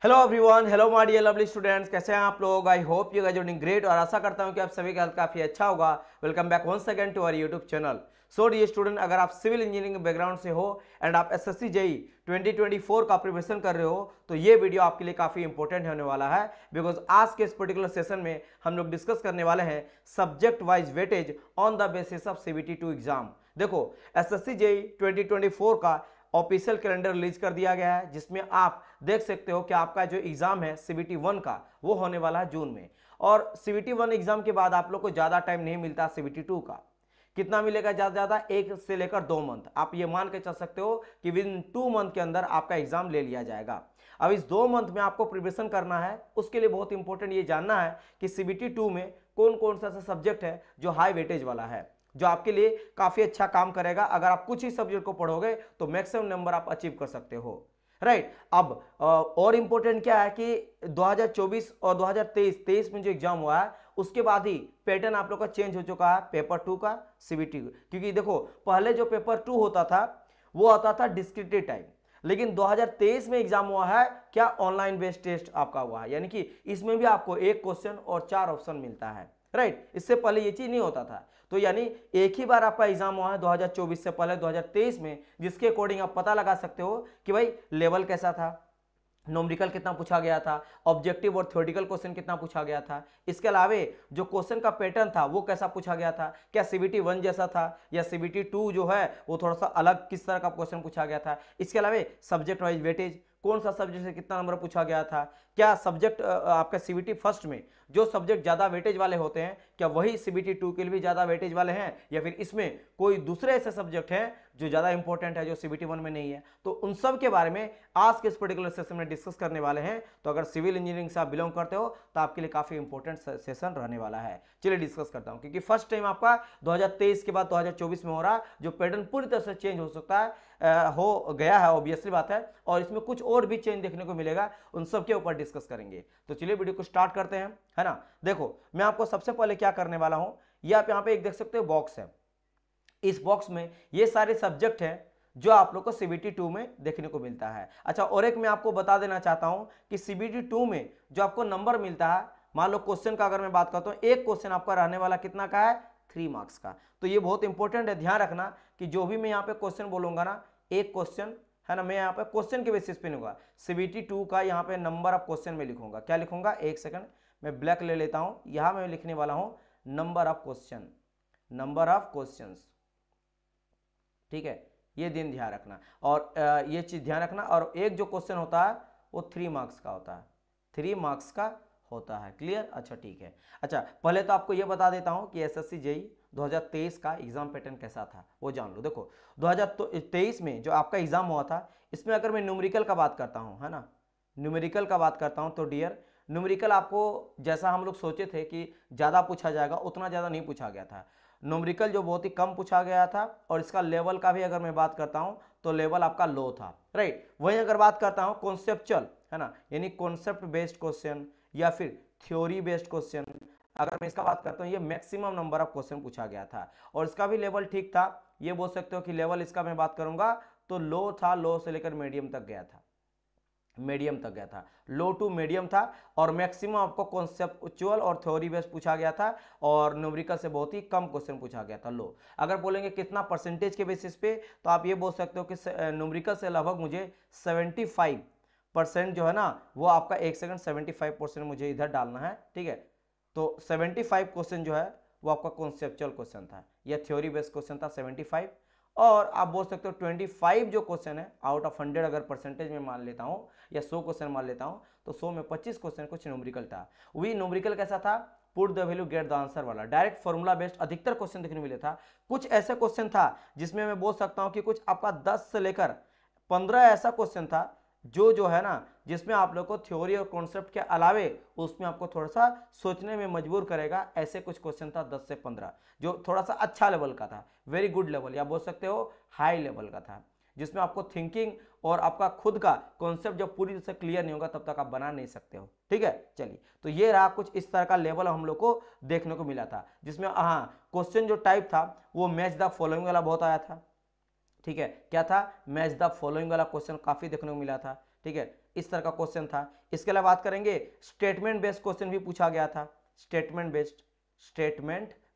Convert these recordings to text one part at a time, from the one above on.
Hello everyone, hello my dear lovely students, कैसे हैं आप लोग। I hope you guys are doing great और आशा करता हूं कि आप सभी का हेल्थ काफी अच्छा होगा। Welcome back once again to our YouTube channel. So dear student, अगर आप सिविल इंजीनियरिंग बैकग्राउंड से हो एंड आप एसएससी जेई 2024 का प्रिपरेशन कर रहे हो तो ये वीडियो आपके लिए काफी इंपॉर्टेंट होने वाला है। बिकॉज आज के इस पर्टिकुलर सेशन में हम लोग डिस्कस करने वाले हैं subject wise weightage on the basis of CBT 2 exam. देखो, एसएससी जेई 2024 का ऑफिशियल कैलेंडर रिलीज कर दिया गया है, जिसमें आप देख सकते हो कि आपका जो एग्जाम है सीबीटी 1 का वो होने वाला है जून में। और सीबीटी 1 एग्जाम के बाद आप लोग को ज्यादा टाइम नहीं मिलता सीबीटी 2 का। कितना मिलेगा? ज्यादा ज्यादा 1 से लेकर 2 मंथ। आप ये मान के चल सकते हो कि विद 2 मंथ के अंदर आपका एग्जाम ले लिया जाएगा। अब इस 2 मंथ में आपको प्रिपरेशन करना है, उसके लिए बहुत इंपॉर्टेंट ये जानना है कि सीबीटी 2 में कौन कौन सा सब्जेक्ट है जो हाई वेटेज वाला है, जो आपके लिए काफी अच्छा काम करेगा। अगर आप कुछ ही सब्जेक्ट को पढ़ोगे तो मैक्सिमम नंबर आप अचीव कर सकते हो, राइट। अब और इंपॉर्टेंट क्या है कि 2024 और 2023 में जो एग्जाम हुआ है उसके बाद ही पैटर्न आप लोग का चेंज हो चुका है पेपर 2 का सीबीटी। क्योंकि देखो, पहले जो पेपर 2 होता था वो आता था डिस्क्रिप्टिव टाइप, लेकिन 2023 में एग्जाम हुआ है क्या, ऑनलाइन बेस्ड टेस्ट आपका हुआ है। यानी कि इसमें भी आपको 1 क्वेश्चन और 4 ऑप्शन मिलता है, राइट। इससे पहले ये चीज नहीं होता था। तो यानी एक ही बार आपका एग्जाम हुआ है 2024 से पहले 2023 में, जिसके अकॉर्डिंग आप पता लगा सकते हो कि भाई लेवल कैसा था, नोमरिकल कितना पूछा गया था, ऑब्जेक्टिव और थ्योरेटिकल क्वेश्चन कितना पूछा गया था। इसके अलावा जो क्वेश्चन का पैटर्न था वो कैसा पूछा गया था, क्या सीबीटी 1 जैसा था या सीबीटी 2 जो है वो थोड़ा सा अलग किस तरह का क्वेश्चन पूछा गया था। इसके अलावा सब्जेक्ट वाइज वेटेज, कौन सा सब्जेक्ट से कितना नंबर पूछा गया था, क्या सब्जेक्ट आपका सीबीटी फर्स्ट में जो सब्जेक्ट ज्यादा वेटेज वाले होते हैं क्या वही सीबीटी 2 के लिए भी ज्यादा वेटेज वाले हैं, या फिर इसमें कोई दूसरे ऐसे सब्जेक्ट हैं जो ज्यादा इंपॉर्टेंट है जो सीबीटी 1 में नहीं है। तो उन सब के बारे में आज के इस पर्टिकुलर सेशन में डिस्कस करने वाले हैं। तो अगर सिविल इंजीनियरिंग से आप बिलोंग करते हो तो आपके लिए काफी इंपॉर्टेंट सेशन रहने वाला है। चलिए डिस्कस करता हूं, क्योंकि फर्स्ट टाइम आपका 2023 के बाद 2024 में हो रहा, जो पैटर्न पूरी तरह से चेंज हो सकता है, हो गया है, ऑब्वियसली बात है। और इसमें कुछ और भी चेंज देखने को मिलेगा, उन सब के ऊपर डिस्कस करेंगे। तो चलिए वीडियो को स्टार्ट करते हैं, है ना। देखो, मैं आपको सबसे पहले क्या करने वाला हूं, ये आप यहां पे एक देख सकते हो बॉक्स है। इस बॉक्स में ये सारे सब्जेक्ट हैं जो आप लोग को सीबीटी 2 में देखने को मिलता है। अच्छा, और एक मैं आपको बता देना चाहता हूं कि सीबीटी 2 में जो आपको नंबर मिलता है, मान लो क्वेश्चन का अगर मैं बात करता हूं, एक क्वेश्चन आपका रहने वाला कितना का है, 3 मार्क्स का। तो ये बहुत इंपॉर्टेंट है, ध्यान रखना कि जो भी मैं यहाँ पे क्वेश्चन बोलूंगा ना, एक क्वेश्चन है ना, मैं यहाँ पे क्वेश्चन के बेसिस पे लूंगा। सीबीटी 2 का यहाँ पे नंबर ऑफ क्वेश्चन में लिखूंगा। क्या लिखूंगा? एक सेकंड, मैं ब्लैक ले लेता हूं। यहां मैं लिखने वाला हूं number of question, number of questions, ठीक है। ये दिन ध्यान रखना और ये चीज ध्यान रखना। और एक जो क्वेश्चन होता है वो 3 मार्क्स का होता है, 3 मार्क्स का होता है। क्लियर? अच्छा ठीक है। अच्छा, पहले तो आपको ये बता देता हूं कि एसएससी जेई 2023 का एग्जाम पैटर्न कैसा था वो जान लो। देखो, 2023 में जो आपका एग्जाम हुआ था, इसमें अगर मैं न्यूमेरिकल का बात करता हूं, है ना, न्यूमेरिकल का बात करता हूं, तो डियर न्यूमेरिकल आपको जैसा हम लोग सोचे थे कि ज्यादा पूछा जाएगा, उतना ज्यादा नहीं पूछा गया था। न्यूमेरिकल जो बहुत ही कम पूछा गया था, और इसका लेवल का भी अगर मैं बात करता हूं तो लेवल आपका लो था, राइट। वहीं अगर बात करता हूं कॉन्सेप्चुअल, है ना, यानी कॉन्सेप्ट बेस्ड क्वेश्चन या फिर थ्योरी बेस्ड क्वेश्चन, अगर मैं इसका बात करता हूं, ये मैक्सिमम नंबर ऑफ क्वेश्चन पूछा गया था और इसका भी लेवल ठीक था। ये बोल सकते हो कि लेवल इसका मैं बात करूंगा तो लो था, लो से लेकर मीडियम तक गया था, मीडियम तक गया था, लो टू मीडियम था। और मैक्सिमम आपको कॉन्सेप्चुअल और थ्योरी बेस्ड पूछा गया था, और न्यूमेरिकल से बहुत ही कम क्वेश्चन पूछा गया था, लो। अगर बोलेंगे कितना परसेंटेज के बेसिस पे, तो आप ये बोल सकते हो कि न्यूमेरिकल से लगभग मुझे 75% जो है ना, वो आपका, एक सेकंड, 75% मुझे इधर डालना है, ठीक है। तो 75 क्वेश्चन जो है वो आपका कॉन्सेप्चुअल क्वेश्चन था या थ्योरी बेस्ड क्वेश्चन था 75। और आप बोल सकते हो 25 जो क्वेश्चन है आउट ऑफ 100 अगर परसेंटेज में मान लेता हूं, या 100 क्वेश्चन मान लेता हूं, तो 100 में 25 क्वेश्चन कुछ न्यूमेरिकल था। वही न्यूमेरिकल कैसा था? Put the value get the answer वाला, डायरेक्ट फॉर्मूला बेस्ड अधिकतर क्वेश्चन देखने मिले था। कुछ ऐसे क्वेश्चन था जिसमें मैं बोल सकता हूं कि कुछ आपका 10 से लेकर 15 ऐसा क्वेश्चन था जो है ना, जिसमें आप लोग को थ्योरी और कॉन्सेप्ट के अलावे उसमें आपको थोड़ा सा सोचने में मजबूर करेगा। ऐसे कुछ क्वेश्चन था 10 से 15 जो थोड़ा सा अच्छा लेवल का था, वेरी गुड लेवल, या बोल सकते हो हाई लेवल का था, जिसमें आपको थिंकिंग और आपका खुद का कॉन्सेप्ट जब पूरी तरह से क्लियर नहीं होगा तब तक आप बना नहीं सकते हो, ठीक है। चलिए, तो ये रहा कुछ इस तरह का लेवल हम लोग को देखने को मिला था, जिसमें हाँ, क्वेश्चन जो टाइप था वो मैच द फॉलोइंग वाला बहुत आया था, ठीक है। क्या था? मैच द फॉलोइंग वाला क्वेश्चन काफी देखने को मिला था, ठीक है। इस तरह का क्वेश्चन था। इसके अलावा बात करेंगे स्टेटमेंट बेस्ड क्वेश्चन भी पूछा गया था। स्टेटमेंट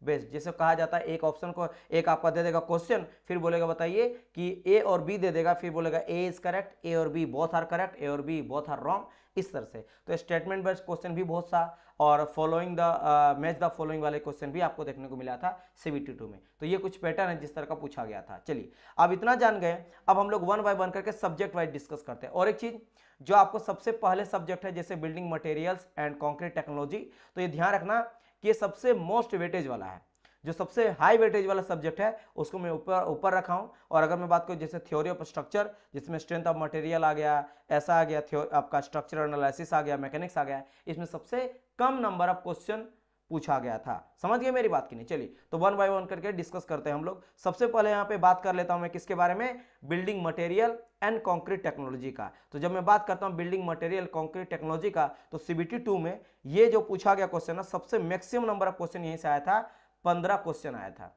बेस्ड जैसे कहा जाता है एक ऑप्शन को एक आपका दे देगा क्वेश्चन, फिर बोलेगा बताइए कि ए और बी दे देगा, फिर बोलेगा ए इज करेक्ट, ए और बी बोथ आर करेक्ट, ए और बी बोथ आर रॉन्ग, इस तरह से। तो स्टेटमेंट बेस्ड क्वेश्चन भी बहुत सा और following the match the following वाले क्वेश्चन भी आपको देखने को मिला था CBT 2 में। तो ये कुछ पैटर्न है जिस तरह का पूछा गया था। चलिए अब इतना जान गए, अब हम लोग वन बाय वन करके सब्जेक्ट वाइज डिस्कस करते हैं। और एक चीज जो आपको सबसे पहले सब्जेक्ट है जैसे building materials and concrete technology, तो ये ध्यान रखना कि ये सबसे मोस्ट वेटेज वाला है, जो सबसे हाई वेटेज वाला सब्जेक्ट है उसको मैं ऊपर रखा हूं। और अगर मैं बात करूं जैसे थ्योरी ऑफ स्ट्रक्चर, जिसमें स्ट्रेंथ ऑफ मटेरियल आ गया, ऐसा आ गया, आपका स्ट्रक्चर एनालिसिस आ गया, मैकेनिक्स आ गया, इसमें सबसे कम नंबर ऑफ क्वेश्चन पूछा गया था। समझ गए मेरी बात की नहीं? चलिए तो वन बाय वन करके डिस्कस करते हैं हम लोग। सबसे पहले यहाँ पे बात कर लेता हूं मैं किसके बारे में, building material and concrete technology का। तो जब मैं बात करता हूं बिल्डिंग मटेरियल कंक्रीट टेक्नोलॉजी का, तो CBT 2 में ये जो पूछा गया क्वेश्चन है, सबसे मैक्सिमम नंबर ऑफ क्वेश्चन यहीं से आया था, 15 क्वेश्चन आया था,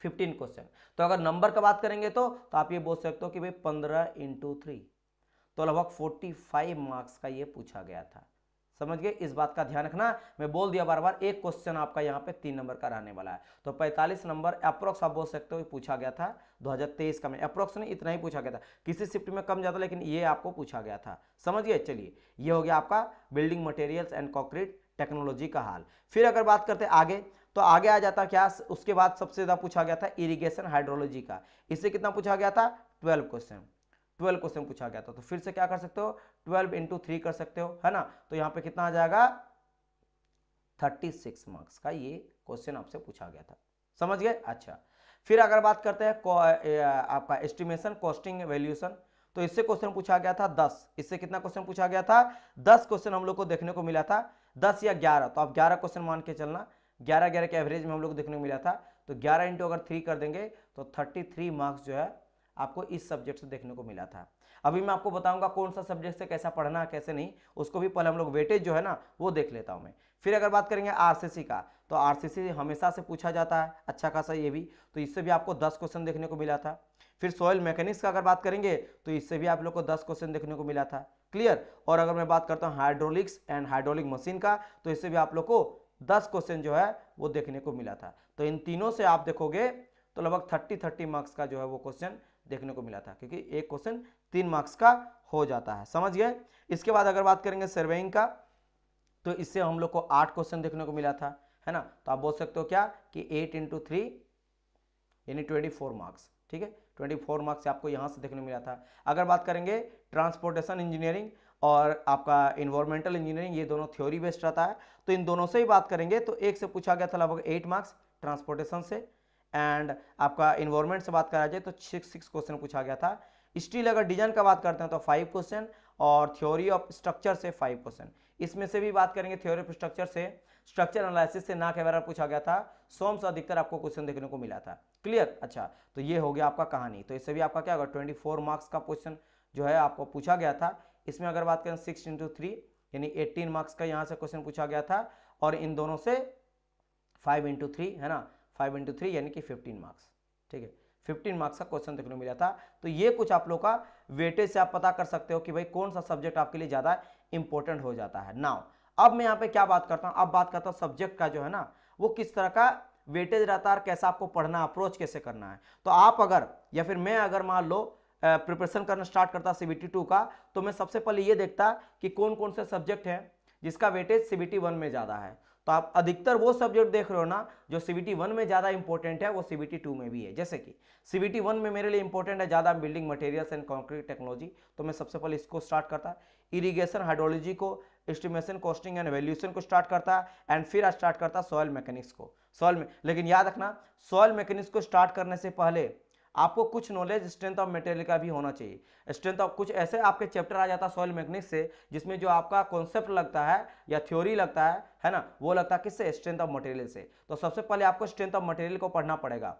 15 क्वेश्चन। तो अगर नंबर का बात करेंगे तो आप ये बोल सकते हो कि भाई 15 × 3, तो लगभग 45 मार्क्स का ये पूछा गया था। समझ गए? इस बात का ध्यान रखना, मैं बोल दिया बार बार, एक क्वेश्चन आपका यहाँ पे 3 नंबर का रहने वाला है। तो 45 नंबर अप्रोक्स आप बोल सकते हो पूछा गया था 2023 का में, अप्रोक्स नहीं, इतना ही पूछा गया था, किसी शिफ्ट में कम ज्यादा, लेकिन ये आपको पूछा गया था। समझ गए? चलिए ये हो गया आपका building materials and concrete technology का हाल। फिर अगर बात करते हैं आगे, तो आगे आ जाता क्या, उसके बाद सबसे ज्यादा पूछा गया था इरिगेशन हाइड्रोलॉजी का। इससे कितना पूछा गया था, 12 क्वेश्चन पूछा गया था। तो फिर से क्या कर सकते हो, 12 × 3 कर सकते हो, है ना। तो यहां पे कितना आ जाएगा, 36 मार्क्स का ये क्वेश्चन आपसे पूछा गया था। समझ गए? अच्छा, फिर अगर बात करते हैं आपका एस्टिमेशन कॉस्टिंग वैल्यूएशन, तो इससे क्वेश्चन पूछा गया था 10। इससे कितना क्वेश्चन पूछा गया था, 10 क्वेश्चन हम लोग को देखने को मिला था, 10 या 11, तो आप 11 क्वेश्चन मान के चलना, 11 के एवरेज में हम लोग देखने को मिला था। तो 11 × अगर 3 कर देंगे तो 33 मार्क्स जो है आपको इस सब्जेक्ट से देखने को मिला था। अभी मैं आपको बताऊंगा कौन सा सब्जेक्ट से कैसा पढ़ना है कैसे नहीं, उसको भी पहले हम लोग वेटेज जो है ना वो देख लेता हूं मैं। फिर अगर बात करेंगे RCC का, तो RCC हमेशा से पूछा जाता है अच्छा खासा ये भी, तो इससे भी आपको 10 क्वेश्चन देखने को मिला था। फिर सॉइल मैकेनिक्स का अगर बात करेंगे तो इससे भी आप लोग को 10 क्वेश्चन देखने को मिला था। क्लियर? और अगर मैं बात करता हूँ हाइड्रोलिक्स एंड हाइड्रोलिक मशीन का, तो इससे भी आप लोग को 10 क्वेश्चन जो है वो देखने को मिला था। तो इन तीनों से आप देखोगे तो लगभग 30 मार्क्स का जो है वो क्वेश्चन देखने को मिला था, क्योंकि एक क्वेश्चन 3 मार्क्स का हो जाता है। समझ गए? इसके बाद अगर बात करेंगे सर्वेइंग का, तो इससे हम लोग को 8 क्वेश्चन देखने को मिला था, है ना। तो आप बोल सकते हो क्या कि 8 × 3 यानी 24 मार्क्स। ठीक है, 24 मार्क्स से आपको यहां से देखने को मिला था। अगर बात करेंगे ट्रांसपोर्टेशन इंजीनियरिंग और आपका इन्वायरमेंटल इंजीनियरिंग, ये दोनों थ्योरी बेस्ड रहता है, तो इन दोनों से ही बात करेंगे तो एक से पूछा गया था लगभग 8 मार्क्स ट्रांसपोर्टेशन से, एंड आपका इन्वायरमेंट से बात करा जाए तो 6 क्वेश्चन पूछा गया था। स्टील अगर डिजाइन का बात करते हैं तो 5 क्वेश्चन, और थ्योरी ऑफ स्ट्रक्चर से 5 क्वेश्चन। इसमें से भी बात करेंगे थ्योरी ऑफ स्ट्रक्चर से, स्ट्रक्चर एनालिसिस से ना के बारे में पूछा गया था, 100 से अधिकतर आपको क्वेश्चन देखने को मिला था। क्लियर? अच्छा, तो ये हो गया आपका कहानी। तो इससे भी आपका क्या होगा, 24 मार्क्स का क्वेश्चन जो है आपको पूछा गया था। इसमें अगर बात करें 6 × 3 यानी 18 मार्क्स का यहाँ से क्वेश्चन पूछा गया था, और इन दोनों से 5 × 3 है ना, 5 × 3 यानी कि 15 मार्क्स। ठीक है, 15 मार्क्स का क्वेश्चन देखने को मिला था। तो ये कुछ आप लोग का वेटेज से आप पता कर सकते हो कि भाई कौन सा सब्जेक्ट आपके लिए ज्यादा इंपॉर्टेंट हो जाता है। नाउ अब मैं यहाँ पे क्या बात करता हूँ, अब बात करता हूँ सब्जेक्ट का जो है ना वो किस तरह का वेटेज रहता है और कैसा आपको पढ़ना, अप्रोच कैसे करना है। तो आप अगर या फिर मैं अगर मान लो प्रिपरेशन करना स्टार्ट करता CBT 2 का, तो मैं सबसे पहले ये देखता कि कौन कौन से सब्जेक्ट है जिसका वेटेज CBT 1 में ज्यादा है। तो आप अधिकतर वो सब्जेक्ट देख रहे हो ना जो CBT 1 में ज्यादा इंपॉर्टेंट है, वो CBT 2 में भी है। जैसे कि CBT 1 में मेरे लिए इंपॉर्टेंट है ज्यादा building materials and concrete technology, तो मैं सबसे पहले इसको स्टार्ट करता। इरिगेशन हाइड्रोलॉजी को, एस्टिमेशन कॉस्टिंग एंड वैल्यूएशन को स्टार्ट करता, एंड फिर स्टार्ट करता सॉइल मैकेनिक्स को। सॉइल में लेकिन याद रखना, सॉइल मैकेनिक्स को स्टार्ट करने से पहले आपको कुछ नॉलेज स्ट्रेंथ ऑफ मटेरियल का भी होना चाहिए। स्ट्रेंथ ऑफ कुछ ऐसे आपके चैप्टर आ जाता है सॉइल मैकेनिक्स से जिसमें जो आपका कॉन्सेप्ट लगता है या थ्योरी लगता है ना, वो लगता है किससे, स्ट्रेंथ ऑफ मटेरियल से। तो सबसे पहले आपको स्ट्रेंथ ऑफ मटेरियल को पढ़ना पड़ेगा।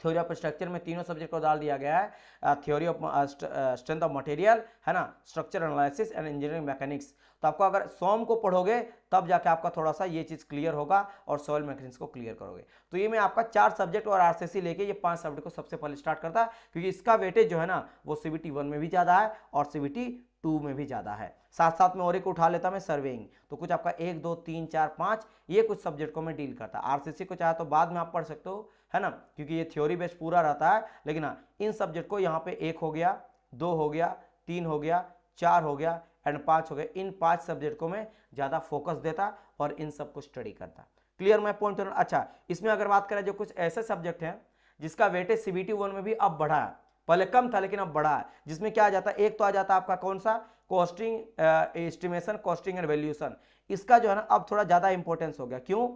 थ्योरी ऑफ स्ट्रक्चर में तीनों सब्जेक्ट को डाल दिया गया है, theory of strength of material है ना, structure analysis and engineering mechanics. तो आपको अगर सोम को पढ़ोगे तब जाके आपका थोड़ा सा ये चीज क्लियर होगा और सॉइल मैकेनिक्स को क्लियर करोगे। तो ये मैं आपका 4 सब्जेक्ट और RCC लेके ये 5 सब्जेक्ट को सबसे पहले स्टार्ट करता है, क्योंकि इसका वेटेज जो है ना वो CBT 1 में भी ज्यादा है और CBT टू में भी ज़्यादा है। साथ साथ में और एक उठा लेता मैं सर्वेइंग, तो कुछ आपका 1 2 3 4 5 ये कुछ सब्जेक्ट को मैं डील करता। आरसीसी को चाहे तो बाद में आप पढ़ सकते हो, है ना, क्योंकि ये थ्योरी बेस्ड पूरा रहता है। लेकिन हाँ, इन सब्जेक्ट को यहाँ पे 1 हो गया, 2 हो गया, 3 हो गया, 4 हो गया एंड 5 हो गया, इन 5 सब्जेक्ट को मैं ज़्यादा फोकस देता और इन सबको स्टडी करता। क्लियर मैं पॉइंट। अच्छा, इसमें अगर बात करें जो कुछ ऐसे सब्जेक्ट हैं जिसका वेटेज सीबीटी 1 में भी अब बढ़ा है, पहले कम था लेकिन अब बढ़ा है, जिसमें क्या आ जाता है, एक तो आ जाता है आपका कौन सा, costing estimation, costing and valuation. इसका जो है ना अब थोड़ा ज्यादा इंपॉर्टेंस हो गया। क्यों?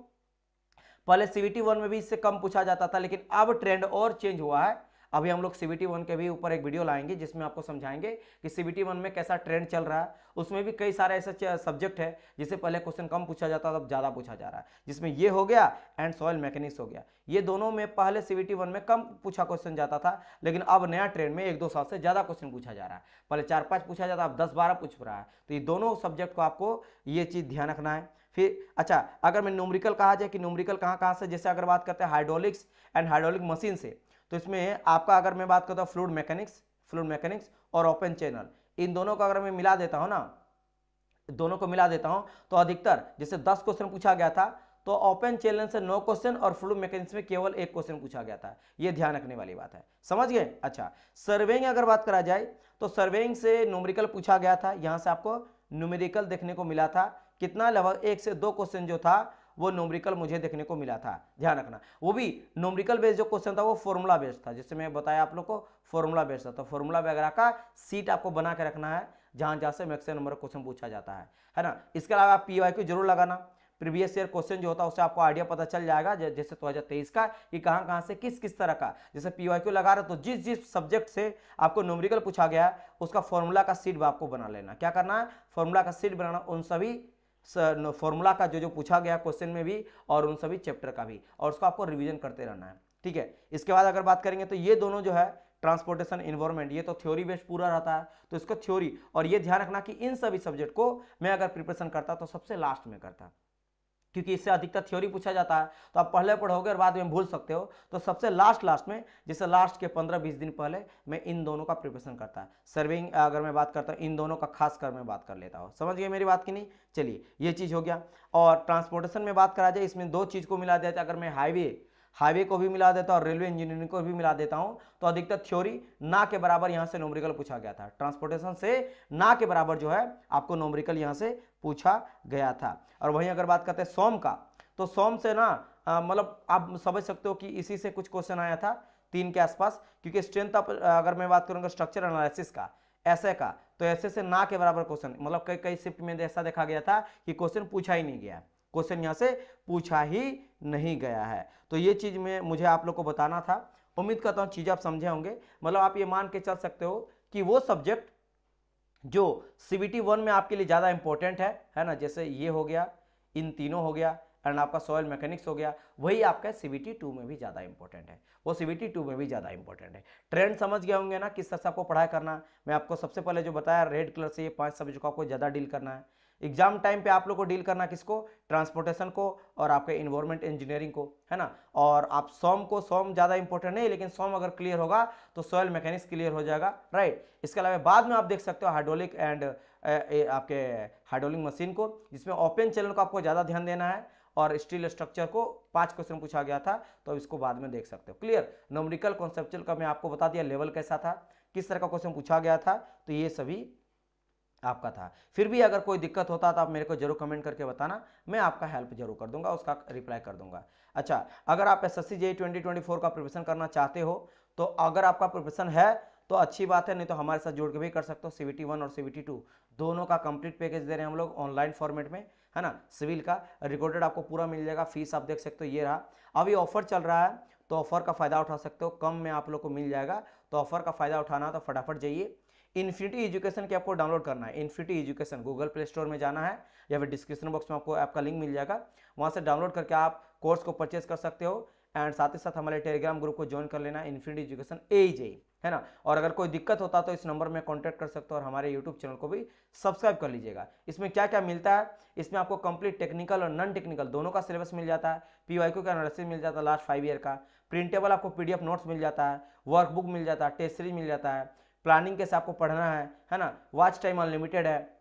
पहले सीबीटी 1 में भी इससे कम पूछा जाता था, लेकिन अब ट्रेंड और चेंज हुआ है। अभी हम लोग सीबीटी 1 के भी ऊपर एक वीडियो लाएंगे जिसमें आपको समझाएंगे कि सीबीटी 1 में कैसा ट्रेंड चल रहा है। उसमें भी कई सारे ऐसे सब्जेक्ट है जिससे पहले क्वेश्चन कम पूछा जाता था, अब ज्यादा पूछा जा रहा है, जिसमें ये हो गया एंड सॉइल मैकेनिक्स हो गया। ये दोनों में पहले सीबीटी 1 में कम पूछा क्वेश्चन जाता था, लेकिन अब नया ट्रेंड में 1-2 साल से ज्यादा क्वेश्चन पूछा जा रहा है। पहले 4-5 पूछा जाता, अब 10-12 पूछ रहा है। तो ये दोनों सब्जेक्ट को आपको ये चीज ध्यान रखना है। फिर अच्छा, अगर मैं न्यूमेरिकल कहा जाए कि न्यूमेरिकल कहाँ कहाँ से, जैसे अगर बात करते हैं हाइड्रोलिक्स एंड हाइड्रोलिक मशीन से, तो इसमें आपका अगर मैं बात करता हूँ फ्लूइड मैकेनिक्स और ओपन चैनल, इन दोनों को अगर मैं मिला देता हूँ ना, दोनों को मिला देता हूं तो अधिकतर जैसे 10 क्वेश्चन पूछा गया था, तो ओपन चैनल से 9 क्वेश्चन और फ्लूइड मैकेनिक्स में केवल 1 क्वेश्चन पूछा गया था। ये ध्यान रखने वाली बात है, समझ गए। अच्छा, सर्वेइंग अगर बात करा जाए तो सर्वेइंग से न्यूमेरिकल पूछा गया था, यहां से आपको न्यूमेरिकल देखने को मिला था। कितना? लगभग 1 से 2 क्वेश्चन जो था वो न्यूमेरिकल मुझे देखने को मिला था। ध्यान रखना, वो भी न्यूमेरिकल बेस्ड जो क्वेश्चन था वो फॉर्मूला बेस्ड था, जैसे मैं बताया आप लोग को फॉर्मूला बेस्ड था। तो फॉर्मूला वगैरह का सीट आपको बना के रखना है जहां जहां से मैक्सिमम नंबर क्वेश्चन पूछा जाता है ना। इसके अलावा आप पीवाईक्यू जरूर लगाना, प्रीवियस ईयर क्वेश्चन जो होता है उससे आपको आइडिया पता चल जाएगा, जैसे 2023 का कि कहां कहां से किस किस तरह का, जैसे पीवाईक्यू लगा रहे तो जिस जिस सब्जेक्ट से आपको न्यूमेरिकल पूछा गया है उसका फॉर्मूला का सीट आपको बना लेना। क्या करना है? फॉर्मूला का सीट बनाना, उन सभी फॉर्मूला का जो जो पूछा गया क्वेश्चन में भी और उन सभी चैप्टर का भी, और उसको आपको रिवीजन करते रहना है, ठीक है। इसके बाद अगर बात करेंगे तो ये दोनों जो है ट्रांसपोर्टेशन इन्वायरमेंट, ये तो थ्योरी बेस्ड पूरा रहता है, तो इसको थ्योरी, और ये ध्यान रखना कि इन सभी सब्जेक्ट को मैं अगर प्रिपरेशन करता तो सबसे लास्ट में करता, क्योंकि इससे अधिकतर थ्योरी पूछा जाता है तो आप पहले पढ़ोगे और बाद में भूल सकते हो। तो सबसे लास्ट में, जैसे लास्ट के 15-20 दिन पहले मैं इन दोनों का प्रिपरेशन करता है। सर्विंग अगर मैं बात करता हूँ, इन दोनों का खास कर मैं बात कर लेता हूँ। समझ गए मेरी बात की नहीं? चलिए, ये चीज़ हो गया। और ट्रांसपोर्टेशन में बात करा जाए, इसमें 2 चीज़ को मिला देता है। अगर मैं हाईवे को भी मिला देता हूँ और रेलवे इंजीनियरिंग को भी मिला देता हूँ, तो अधिकतर थ्योरी ना के बराबर यहाँ से न्यूमेरिकल पूछा गया था। ट्रांसपोर्टेशन से ना के बराबर जो है आपको न्यूमेरिकल यहाँ से पूछा गया था। और वहीं अगर बात करते हैं सोम का, तो सोम से ना मतलब आप समझ सकते हो कि इसी से कुछ क्वेश्चन आया था 3 के आसपास, क्योंकि स्ट्रेंथ ऑफ अगर मैं बात करूंगा स्ट्रक्चर एनालिसिस का, ऐसे का, तो ऐसे से ना के बराबर क्वेश्चन, मतलब कई कई शिफ्ट में ऐसा देखा गया था कि क्वेश्चन पूछा ही नहीं गया, क्वेश्चन यहाँ से पूछा ही नहीं गया है। तो ये चीज में मुझे आप लोग को बताना था। उम्मीद करता हूँ चीज आप समझे होंगे। मतलब आप ये मान के चल सकते हो कि वो सब्जेक्ट जो सीबीटी 1 में आपके लिए ज्यादा इंपॉर्टेंट है ना, जैसे ये हो गया, इन तीनों हो गया एंड आपका सॉइल मैकेनिक्स हो गया, वही आपका सीबीटी 2 में भी ज्यादा इंपॉर्टेंट है, वो सीबीटी 2 में भी ज्यादा इंपॉर्टेंट है। ट्रेंड समझ गए होंगे ना किस तरह से आपको पढ़ाई करना। मैं आपको सबसे पहले जो बताया रेड कलर से, ये 5 सब्जेक्ट को आपको ज्यादा डील करना है। एग्जाम टाइम पे आप लोग को डील करना किसको? ट्रांसपोर्टेशन को और आपके इन्वायरमेंट इंजीनियरिंग को, है ना। और आप सोम ज्यादा इंपॉर्टेंट नहीं, लेकिन सोम अगर क्लियर होगा तो सॉइल मैकेनिक्स क्लियर हो जाएगा, राइट। इसके अलावा बाद में आप देख सकते हो हाइड्रोलिक एंड आपके हाइड्रोलिक मशीन को, जिसमें ओपन चैनल को आपको ज्यादा ध्यान देना है, और स्टील स्ट्रक्चर को 5 क्वेश्चन पूछा गया था, तो इसको बाद में देख सकते हो। क्लियर। न्यूमेरिकल कॉन्सेप्चुअल का मैं आपको बता दिया लेवल कैसा था, किस तरह का क्वेश्चन पूछा गया था, तो ये सभी आपका था। फिर भी अगर कोई दिक्कत होता तो आप मेरे को जरूर कमेंट करके बताना, मैं आपका हेल्प जरूर कर दूंगा, उसका रिप्लाई कर दूंगा। अच्छा, अगर आप एसएससी जेईई 2024 का प्रिपरेशन करना चाहते हो, तो अगर आपका प्रिपरेशन है तो अच्छी बात है, नहीं तो हमारे साथ जुड़ के भी कर सकते हो। सीबीटी 1 और सीबीटी 2 दोनों का कंप्लीट पैकेज दे रहे हैं हम लोग ऑनलाइन फॉर्मेट में, है ना। सिविल का रिकॉर्डेड आपको पूरा मिल जाएगा, फीस आप देख सकते हो, ये रहा। अभी ऑफर चल रहा है तो ऑफर का फायदा उठा सकते हो, कम में आप लोग को मिल जाएगा। तो ऑफर का फायदा उठाना तो फटाफट जाइए। इन्फिनिटी एजुकेशन की आपको डाउनलोड करना है। Infinity education Google play store में जाना है या फिर डिस्क्रिप्शन बॉक्स में आपको ऐप का लिंक मिल जाएगा, वहां से डाउनलोड करके आप कोर्स को परचेज कर सकते हो। एंड साथ ही साथ हमारे टेलीग्राम ग्रुप को ज्वाइन कर लेना, इन्फिनिटी एजुकेशन AEJ, है ना। और अगर कोई दिक्कत होता तो इस नंबर में कॉन्टैक्ट कर सकते हो, और हमारे यूट्यूब चैनल को भी सब्सक्राइब कर लीजिएगा। इसमें क्या क्या मिलता है, इसमें आपको कंप्लीट टेक्निकल और नॉन टेक्निकल दोनों का सिलेबस मिल जाता है, पीवाईक्यू का एनालिसिस मिल जाता है लास्ट 5 ईयर का, प्रिंटेबल आपको PDF नोट्स मिल जाता है, वर्कबुक मिल जाता है, टेस्ट सीरीज मिल जाता है, प्लानिंग कैसे आपको पढ़ना है ना, वॉच टाइम अनलिमिटेड है,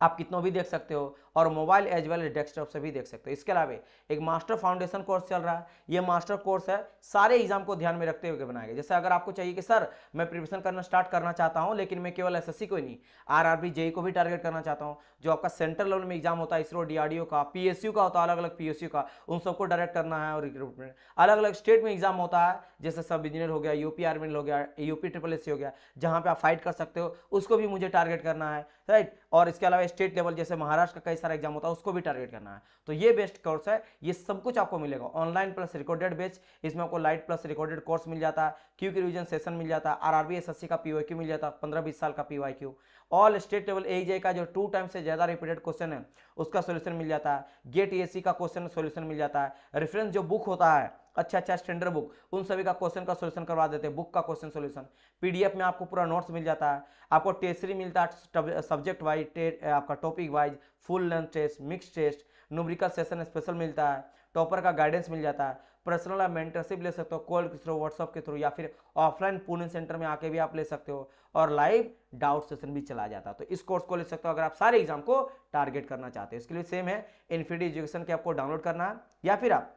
आप कितनों भी देख सकते हो, और mobile as well as desktop से भी देख सकते हो। इसके अलावा एक मास्टर फाउंडेशन कोर्स चल रहा है, ये मास्टर कोर्स है सारे एग्जाम को ध्यान में रखते हुए बनाया गया। जैसे अगर आपको चाहिए कि सर मैं प्रिपरेशन करना स्टार्ट करना चाहता हूं, लेकिन मैं केवल एसएससी को ही नहीं, आरआरबी जेई को भी टारगेट करना चाहता हूं, जो आपका सेंट्रल लेवल में एग्जाम होता है, इसरो डीआरडीओ का, पीएसयू का होता है, अलग अलग पीएसयू का, उन सबको डायरेक्ट करना है, और रिक्रूटमेंट अलग अलग स्टेट में एग्जाम होता है, जैसे सब इंजीनियर हो गया, यूपी आर्मी हो गया, यूपी ट्रिपल एस हो गया, जहां पे आप फाइट कर सकते हो, उसको भी मुझे टारगेट करना है, राइट। और इसके अलावा स्टेट लेवल जैसे महाराष्ट्र का कई सारा एग्जाम होता है, उसको भी टारगेट करना है। तो ये बेस्ट कोर्स है, ये सब कुछ आपको मिलेगा ऑनलाइन प्लस रिकॉर्डेड बैच। इसमें आपको लाइट प्लस रिकॉर्डेड कोर्स मिल जाता है, क्यू की रिवीजन सेशन मिल जाता है, आरआरबी एसएससी का पीवाईक्यू मिल जाता है, 15-20 साल का पीवाईक्यू, ऑल स्टेट लेवल एजे का जो 2 टाइम से ज्यादा रिपीटेड क्वेश्चन है उसका सोल्यूशन मिल जाता है, गेट एएससी का क्वेश्चन सोल्यूशन मिल जाता है, रेफरेंस जो बुक होता है अच्छा स्टैंडर्ड बुक, उन सभी का क्वेश्चन का सोल्यूशन करवा देते हैं, बुक का क्वेश्चन सोल्यूशन, पीडीएफ में आपको पूरा नोट्स मिल जाता है, आपको टेस्टरी मिलता है सब्जेक्ट वाइज, आपका topic wise, full length test, mix test, numerical session special मिलता है, टॉपर का गाइडेंस मिल जाता है, पर्सनल आप मेंटरशिप ले सकते हो कॉल के थ्रू, व्हाट्सअप के थ्रू, या फिर ऑफलाइन पुणे सेंटर में आके भी आप ले सकते हो, और लाइव डाउट सेशन भी चला जाता है। तो इस कोर्स को ले सकते हो अगर आप सारे एग्जाम को टारगेट करना चाहते हो। इसके लिए सेम है, इन्फिनिटी एजुकेशन के आपको डाउनलोड करना है, या फिर आप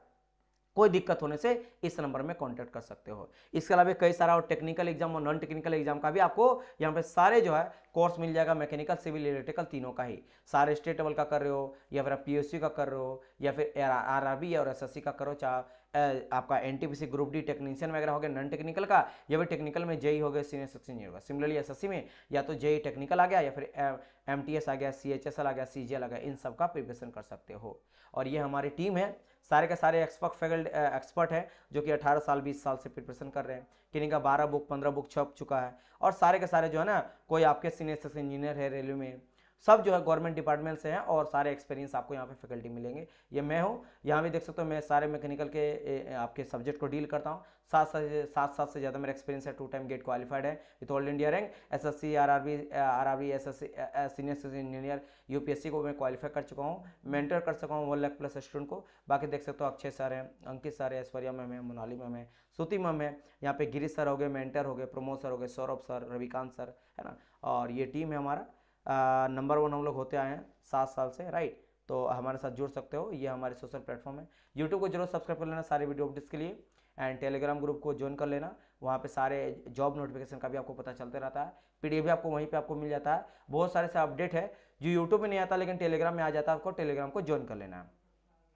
कोई दिक्कत होने से इस नंबर में कांटेक्ट कर सकते हो। इसके अलावा कई सारा और टेक्निकल एग्जाम और नॉन टेक्निकल एग्जाम का भी आपको यहाँ पे सारे जो है कोर्स मिल जाएगा, मैकेनिकल सिविल इलेक्ट्रिकल तीनों का ही, सारे स्टेट लेवल का कर रहे हो या फिर आप पीएससी का कर रहे हो या फिर आरआरबी और एसएससी का करो, चाहे आपका एनटीपीसी ग्रुप डी टेक्नीशियन वगैरह हो गया नॉन टेक्निकल का, या फिर टेक्निकल में जेई हो गया, सीनियर सेक्शन इंजीनियर होगा। सिमिलरली एसएससी में या तो जेई टेक्निकल आ गया, या फिर एमटीएस आ गया, सीएचएसएल आ गया, सीजीएल आ गया, इन सब का प्रिपरेशन कर सकते हो। और ये हमारी टीम है, सारे के सारे एक्सपर्ट है जो कि 18 साल 20 साल से प्रिपरेशन कर रहे हैं, किन्हीं का 12 बुक 15 बुक छप चुका है, और सारे के सारे जो है ना, कोई आपके सीनियर सेक्शन इंजीनियर है रेलवे में, सब जो है गवर्नमेंट डिपार्टमेंट से हैं, और सारे एक्सपीरियंस आपको यहाँ पे फैकल्टी मिलेंगे। ये मैं हूँ, यहाँ भी देख सकते हो मैं सारे मैकेनिकल के आपके सब्जेक्ट को डील करता हूँ, 7 साल से ज़्यादा मेरा एक्सपीरियंस है, 2 टाइम गेट क्वालिफाइड है with all India rank, SSC RRB SSC senior section engineer UPSC को मैं क्वालिफाई कर चुका हूँ, मेंटर कर चुका हूँ 1 लाख प्लस स्टूडेंट को। बाकी देख सकते हो अक्षय सर हैं, अंकित सर है, ऐश्वर्या मैम है, मोनाली मैम है, श्रुति मैम है, यहाँ पे गिरीश सर हो गए, मेंटर हो गए, प्रमोद सर हो गए, सौरभ सर, रविकांत सर, है ना। और ये टीम है हमारा, नंबर 1 हम लोग होते आए हैं 7 साल से, राइट। तो हमारे साथ जुड़ सकते हो, ये हमारे सोशल प्लेटफॉर्म है। यूट्यूब को जरूर सब्सक्राइब कर लेना सारे वीडियो अपडेट्स के लिए, एंड टेलीग्राम ग्रुप को ज्वाइन कर लेना, वहाँ पे सारे जॉब नोटिफिकेशन का भी आपको पता चलते रहता है, पीडीएफ भी आपको वहीं पे आपको मिल जाता है, बहुत सारे से अपडेट है जो यूट्यूब में नहीं आता लेकिन टेलीग्राम में आ जाता है, आपको टेलीग्राम को ज्वाइन कर लेना है।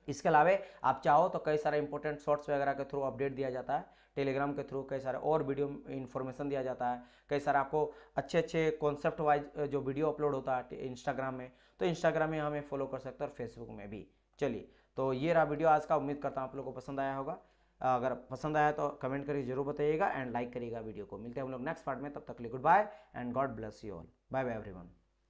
इसके अलावा आप चाहो तो कई सारे इंपॉर्टेंट शॉर्ट्स वगैरह के थ्रू अपडेट दिया जाता है टेलीग्राम के थ्रू, कई सारे और वीडियो इन्फॉर्मेशन दिया जाता है, कई सारे आपको अच्छे अच्छे कॉन्सेप्ट वाइज जो वीडियो अपलोड होता है इंस्टाग्राम में, तो इंस्टाग्राम में हमें फॉलो कर सकते हो और फेसबुक में भी। चलिए, तो ये रहा वीडियो आज का, उम्मीद करता हूँ आप लोगों को पसंद आया होगा, अगर पसंद आया तो कमेंट करके जरूर बताइएगा एंड लाइक करिएगा वीडियो को। मिलते हैं हम लोग नेक्स्ट पार्ट में, तब तक के लिए good bye and God bless you all, bye bye everyone.